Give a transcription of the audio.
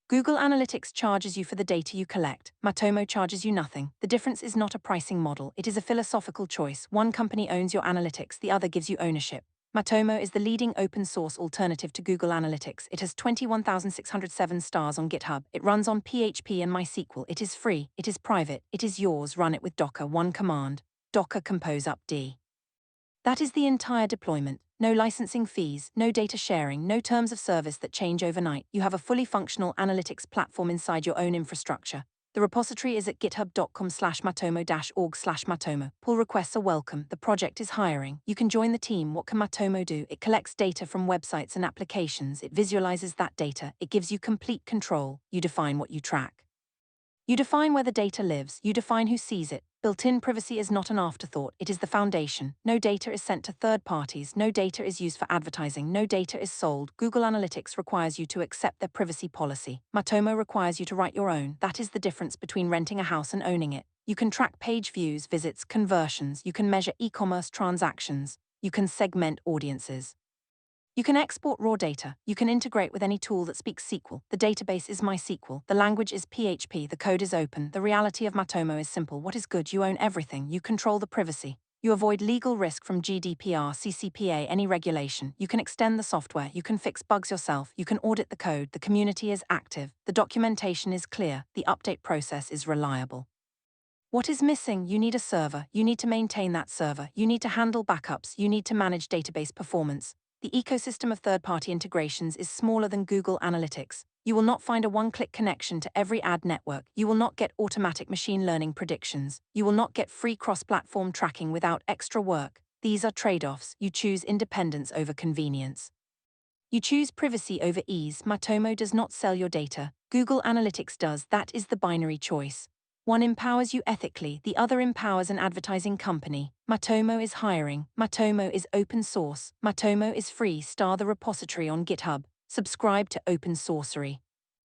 Google Analytics charges you for the data you collect. Matomo charges you nothing. The difference is not a pricing model, it is a philosophical choice. One company owns your analytics, the other gives you ownership. Matomo is the leading open-source alternative to Google Analytics. It has 21,607 stars on GitHub. It runs on PHP and MySQL. It is free. It is private. It is yours. Run it with Docker. One command. Docker compose upd. That is the entire deployment. No licensing fees, no data sharing, no terms of service that change overnight. You have a fully functional analytics platform inside your own infrastructure. The repository is at github.com/matomo-org/matomo. Pull requests are welcome. The project is hiring. You can join the team. What can Matomo do? It collects data from websites and applications. It visualizes that data. It gives you complete control. You define what you track. You define where the data lives, you define who sees it. Built-in privacy is not an afterthought, it is the foundation. No data is sent to third parties, no data is used for advertising, no data is sold. Google Analytics requires you to accept their privacy policy. Matomo requires you to write your own. That is the difference between renting a house and owning it. You can track page views, visits, conversions, you can measure e-commerce transactions, you can segment audiences. You can export raw data. You can integrate with any tool that speaks SQL. The database is MySQL. The language is PHP. The code is open. The reality of Matomo is simple. What is good? You own everything. You control the privacy. You avoid legal risk from GDPR, CCPA, any regulation. You can extend the software. You can fix bugs yourself. You can audit the code. The community is active. The documentation is clear. The update process is reliable. What is missing? You need a server. You need to maintain that server. You need to handle backups. You need to manage database performance. The ecosystem of third-party integrations is smaller than Google Analytics. You will not find a one-click connection to every ad network. You will not get automatic machine learning predictions. You will not get free cross-platform tracking without extra work. These are trade-offs. You choose independence over convenience. You choose privacy over ease. Matomo does not sell your data. Google Analytics does. That is the binary choice. One empowers you ethically, the other empowers an advertising company. Matomo is hiring. Matomo is open source. Matomo is free. Star the repository on GitHub. Subscribe to Open Sourcery.